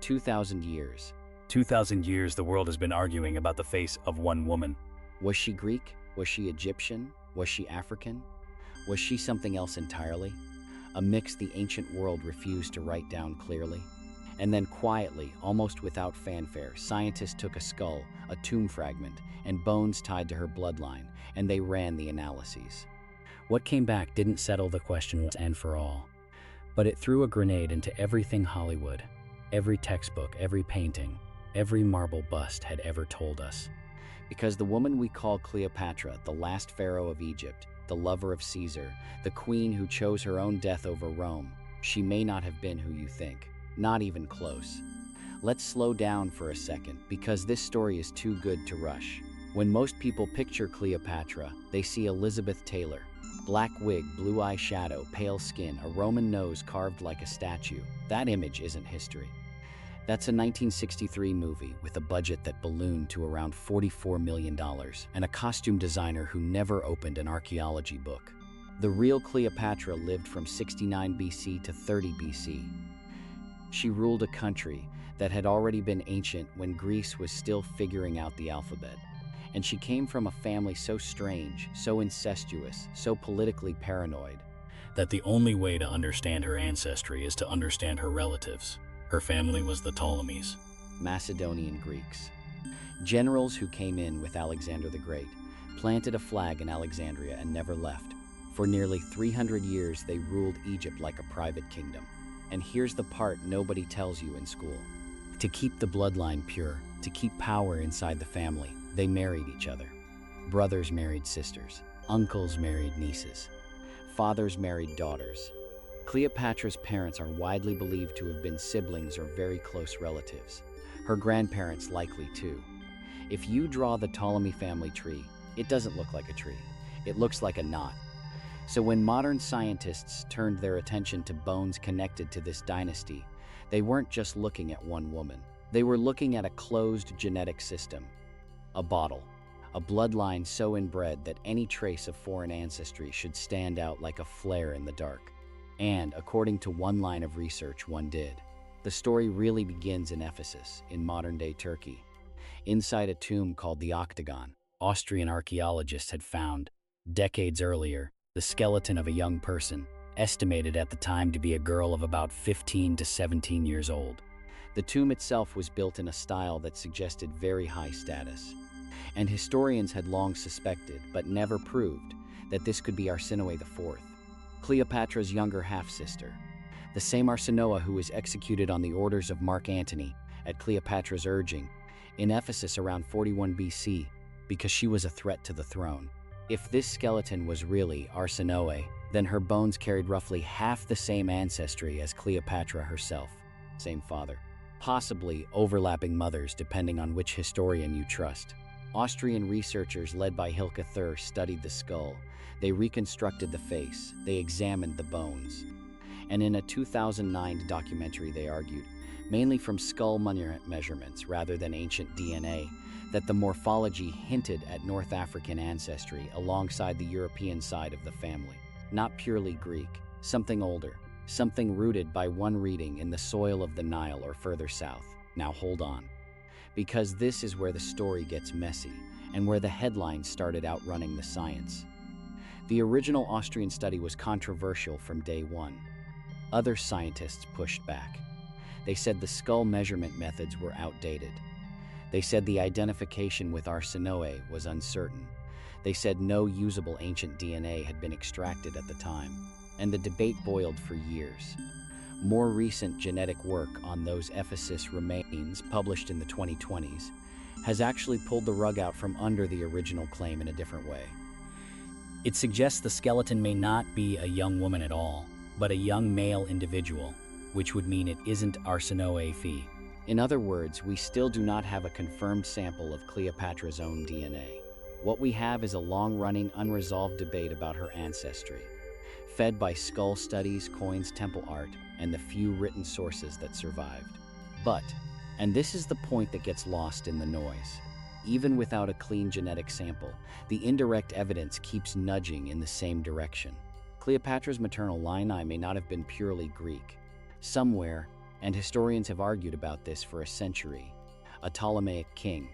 2,000 years. 2,000 years the world has been arguing about the face of one woman. Was she Greek? Was she Egyptian? Was she African? Was she something else entirely? A mix the ancient world refused to write down clearly. And then quietly, almost without fanfare, scientists took a skull, a tomb fragment, and bones tied to her bloodline, and they ran the analyses. What came back didn't settle the question once and for all, but it threw a grenade into everything Hollywood, every textbook, every painting, every marble bust had ever told us. Because the woman we call Cleopatra, the last pharaoh of Egypt, the lover of Caesar, the queen who chose her own death over Rome, she may not have been who you think. Not even close. Let's slow down for a second, because this story is too good to rush. When most people picture Cleopatra, they see Elizabeth Taylor. Black wig, blue eye shadow, pale skin, a Roman nose carved like a statue. That image isn't history. That's a 1963 movie with a budget that ballooned to around $44 million and a costume designer who never opened an archaeology book. The real Cleopatra lived from 69 BC to 30 BC. She ruled a country that had already been ancient when Greece was still figuring out the alphabet. And she came from a family so strange, so incestuous, so politically paranoid, that the only way to understand her ancestry is to understand her relatives. Her family was the Ptolemies, Macedonian Greeks. Generals who came in with Alexander the Great, planted a flag in Alexandria and never left. For nearly 300 years they ruled Egypt like a private kingdom. And here's the part nobody tells you in school. To keep the bloodline pure, to keep power inside the family, they married each other. Brothers married sisters, uncles married nieces, fathers married daughters. Cleopatra's parents are widely believed to have been siblings or very close relatives. Her grandparents likely too. If you draw the Ptolemy family tree, it doesn't look like a tree. It looks like a knot. So when modern scientists turned their attention to bones connected to this dynasty, they weren't just looking at one woman. They were looking at a closed genetic system. A bottle, a bloodline so inbred that any trace of foreign ancestry should stand out like a flare in the dark. And, according to one line of research, one did. The story really begins in Ephesus, in modern-day Turkey. Inside a tomb called the Octagon, Austrian archaeologists had found, decades earlier, the skeleton of a young person, estimated at the time to be a girl of about 15 to 17 years old. The tomb itself was built in a style that suggested very high status. And historians had long suspected, but never proved, that this could be Arsinoe IV, Cleopatra's younger half-sister, the same Arsinoe who was executed on the orders of Mark Antony, at Cleopatra's urging, in Ephesus around 41 BC, because she was a threat to the throne. If this skeleton was really Arsinoe, then her bones carried roughly half the same ancestry as Cleopatra herself, same father, possibly overlapping mothers depending on which historian you trust. Austrian researchers led by Hilke Thur studied the skull. They reconstructed the face, they examined the bones. And in a 2009 documentary they argued, mainly from skull measurements rather than ancient DNA, that the morphology hinted at North African ancestry alongside the European side of the family. Not purely Greek, something older, something rooted by one reading in the soil of the Nile or further south. Now hold on, because this is where the story gets messy and where the headlines started outrunning the science. The original Austrian study was controversial from day one. Other scientists pushed back. They said the skull measurement methods were outdated. They said the identification with Arsinoe was uncertain. They said no usable ancient DNA had been extracted at the time, and the debate boiled for years. More recent genetic work on those Ephesus remains, published in the 2020s, has actually pulled the rug out from under the original claim in a different way. It suggests the skeleton may not be a young woman at all, but a young male individual, which would mean it isn't Arsinoe IV. In other words, we still do not have a confirmed sample of Cleopatra's own DNA. What we have is a long-running, unresolved debate about her ancestry, fed by skull studies, coins, temple art, and the few written sources that survived. But, and this is the point that gets lost in the noise, even without a clean genetic sample, the indirect evidence keeps nudging in the same direction. Cleopatra's maternal line may not have been purely Greek. Somewhere, and historians have argued about this for a century. A Ptolemaic king,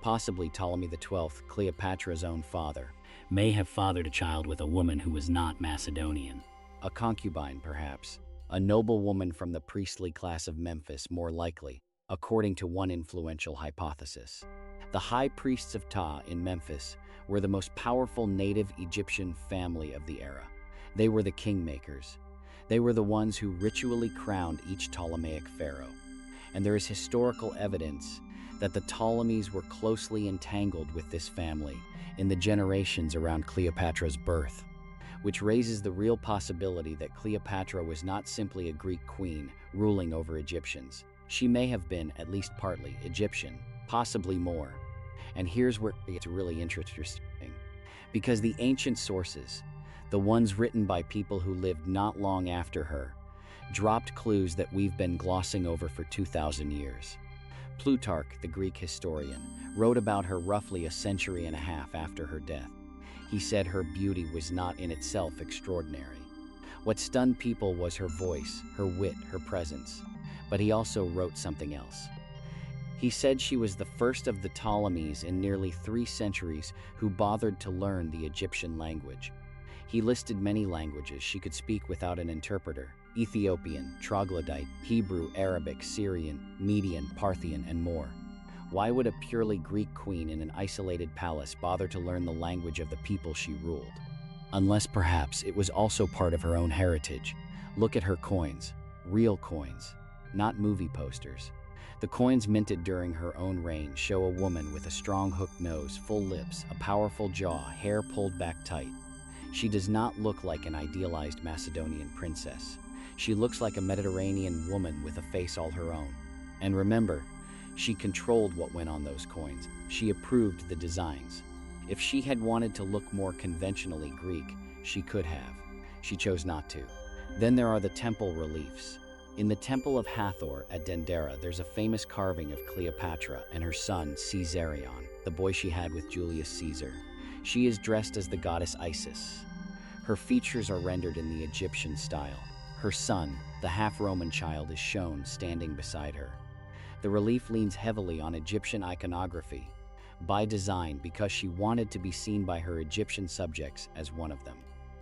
possibly Ptolemy XII, Cleopatra's own father, may have fathered a child with a woman who was not Macedonian. a concubine perhaps, a noble woman from the priestly class of Memphis more likely, according to one influential hypothesis. The high priests of Ptah in Memphis were the most powerful native Egyptian family of the era. They were the kingmakers. They were the ones who ritually crowned each Ptolemaic pharaoh. And there is historical evidence that the Ptolemies were closely entangled with this family in the generations around Cleopatra's birth, which raises the real possibility that Cleopatra was not simply a Greek queen ruling over Egyptians. She may have been, at least partly, Egyptian, possibly more. And here's where it gets really interesting. Because the ancient sources, the ones written by people who lived not long after her, dropped clues that we've been glossing over for 2,000 years. Plutarch, the Greek historian, wrote about her roughly a century and a half after her death. He said her beauty was not in itself extraordinary. What stunned people was her voice, her wit, her presence. But he also wrote something else. He said she was the first of the Ptolemies in nearly 3 centuries who bothered to learn the Egyptian language. He listed many languages she could speak without an interpreter: Ethiopian, Troglodyte, Hebrew, Arabic, Syrian, Median, Parthian, and more. Why would a purely Greek queen in an isolated palace bother to learn the language of the people she ruled? Unless perhaps it was also part of her own heritage. Look at her coins, real coins, not movie posters. The coins minted during her own reign show a woman with a strong hooked nose, full lips, a powerful jaw, hair pulled back tight. She does not look like an idealized Macedonian princess. She looks like a Mediterranean woman with a face all her own. And remember, she controlled what went on those coins. She approved the designs. If she had wanted to look more conventionally Greek, she could have. She chose not to. Then there are the temple reliefs. In the Temple of Hathor at Dendera, there's a famous carving of Cleopatra and her son, Caesarion, the boy she had with Julius Caesar. She is dressed as the goddess Isis. Her features are rendered in the Egyptian style. Her son, the half-Roman child, is shown standing beside her. The relief leans heavily on Egyptian iconography, by design because she wanted to be seen by her Egyptian subjects as one of them.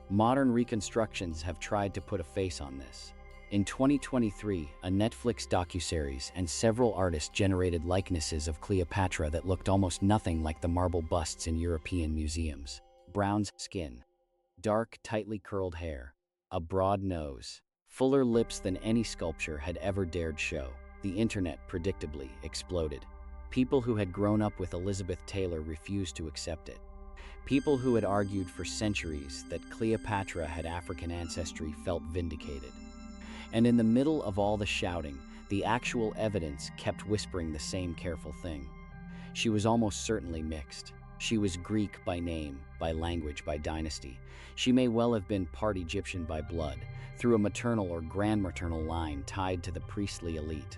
Modern reconstructions have tried to put a face on this. In 2023, a Netflix docuseries and several artists generated likenesses of Cleopatra that looked almost nothing like the marble busts in European museums. Brown skin, dark, tightly curled hair, a broad nose, fuller lips than any sculpture had ever dared show. The internet predictably exploded. People who had grown up with Elizabeth Taylor refused to accept it. People who had argued for centuries that Cleopatra had African ancestry felt vindicated. And in the middle of all the shouting, the actual evidence kept whispering the same careful thing. She was almost certainly mixed. She was Greek by name, by language, by dynasty. She may well have been part Egyptian by blood, through a maternal or grandmaternal line tied to the priestly elite.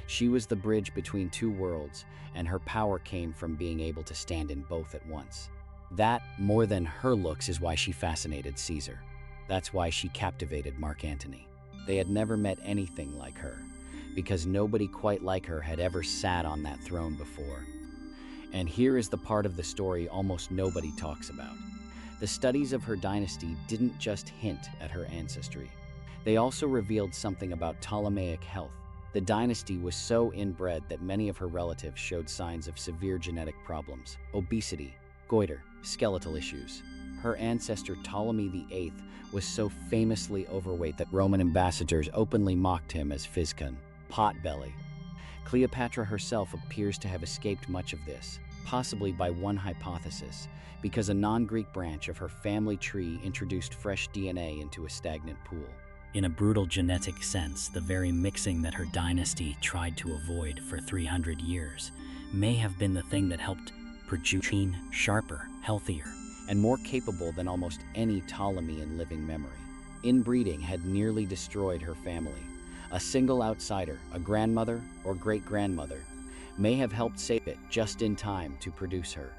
She was the bridge between two worlds, and her power came from being able to stand in both at once. That, more than her looks, is why she fascinated Caesar. That's why she captivated Mark Antony. They had never met anything like her, because nobody quite like her had ever sat on that throne before. And here is the part of the story almost nobody talks about. The studies of her dynasty didn't just hint at her ancestry. They also revealed something about Ptolemaic health. The dynasty was so inbred that many of her relatives showed signs of severe genetic problems: obesity, goiter, skeletal issues. Her ancestor Ptolemy VIII was so famously overweight that Roman ambassadors openly mocked him as Physcon, potbelly. Cleopatra herself appears to have escaped much of this, possibly by one hypothesis, because a non-Greek branch of her family tree introduced fresh DNA into a stagnant pool. In a brutal genetic sense, the very mixing that her dynasty tried to avoid for 300 years may have been the thing that helped produce sharper, healthier, and more capable than almost any Ptolemy in living memory. Inbreeding had nearly destroyed her family. A single outsider, a grandmother or great-grandmother, may have helped save it just in time to produce her.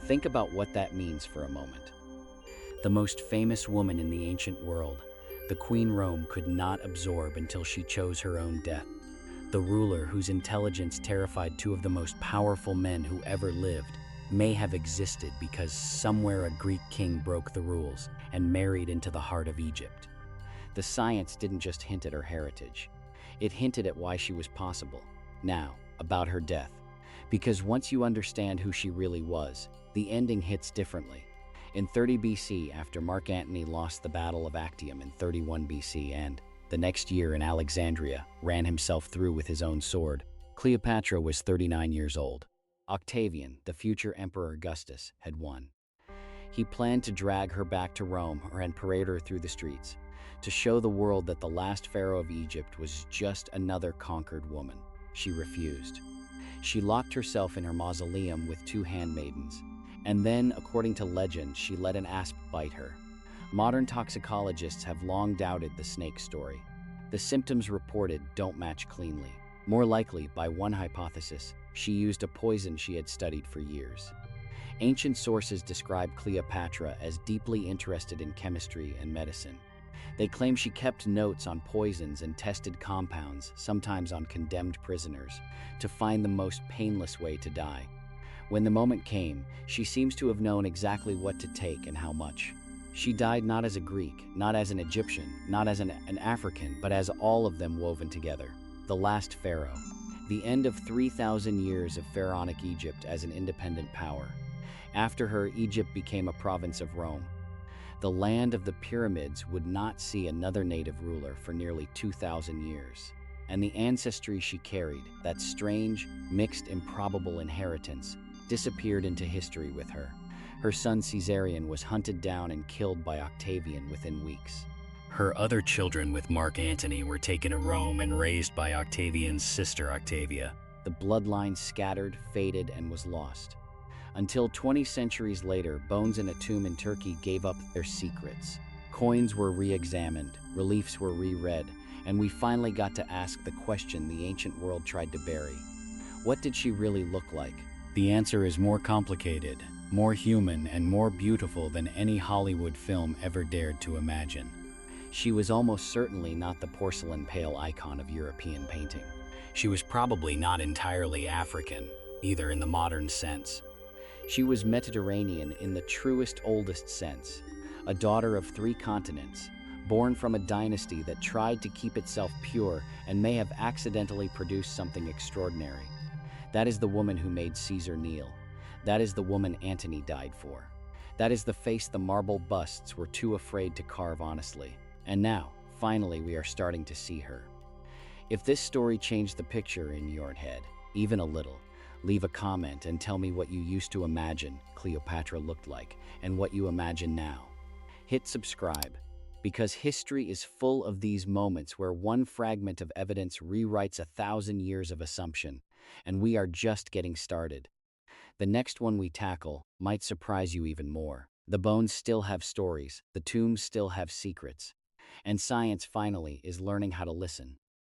Think about what that means for a moment. The most famous woman in the ancient world, the Queen Rome could not absorb until she chose her own death. The ruler whose intelligence terrified two of the most powerful men who ever lived may have existed because somewhere a Greek king broke the rules and married into the heart of Egypt. The science didn't just hint at her heritage. It hinted at why she was possible. Now, about her death. Because once you understand who she really was, the ending hits differently. In 30 BC, after Mark Antony lost the Battle of Actium in 31 BC and, the next year in Alexandria, ran himself through with his own sword, Cleopatra was 39 years old. Octavian, the future Emperor Augustus, had won. He planned to drag her back to Rome and parade her through the streets, to show the world that the last pharaoh of Egypt was just another conquered woman. She refused. She locked herself in her mausoleum with two handmaidens, and then, according to legend, she let an asp bite her. Modern toxicologists have long doubted the snake story. The symptoms reported don't match cleanly. More likely, by one hypothesis, she used a poison she had studied for years. Ancient sources describe Cleopatra as deeply interested in chemistry and medicine. They claim she kept notes on poisons and tested compounds, sometimes on condemned prisoners, to find the most painless way to die. When the moment came, she seems to have known exactly what to take and how much. She died not as a Greek, not as an Egyptian, not as an African, but as all of them woven together. The last pharaoh. The end of 3,000 years of pharaonic Egypt as an independent power. After her, Egypt became a province of Rome. The land of the pyramids would not see another native ruler for nearly 2,000 years. And the ancestry she carried, that strange, mixed, improbable inheritance, disappeared into history with her. Her son Caesarion was hunted down and killed by Octavian within weeks. Her other children with Mark Antony were taken to Rome and raised by Octavian's sister Octavia. The bloodline scattered, faded, and was lost. Until 20 centuries later, bones in a tomb in Turkey gave up their secrets. Coins were re-examined, reliefs were reread, and we finally got to ask the question the ancient world tried to bury. What did she really look like? The answer is more complicated, more human, and more beautiful than any Hollywood film ever dared to imagine. She was almost certainly not the porcelain pale icon of European painting. She was probably not entirely African, either in the modern sense. She was Mediterranean in the truest, oldest sense, a daughter of 3 continents, born from a dynasty that tried to keep itself pure and may have accidentally produced something extraordinary. That is the woman who made Caesar kneel. That is the woman Antony died for. That is the face the marble busts were too afraid to carve honestly. And now, finally, we are starting to see her. If this story changed the picture in your head, even a little, leave a comment and tell me what you used to imagine Cleopatra looked like and what you imagine now. Hit subscribe, because history is full of these moments where one fragment of evidence rewrites 1,000 years of assumption, and we are just getting started. The next one we tackle might surprise you even more. The bones still have stories, the tombs still have secrets, and science finally is learning how to listen.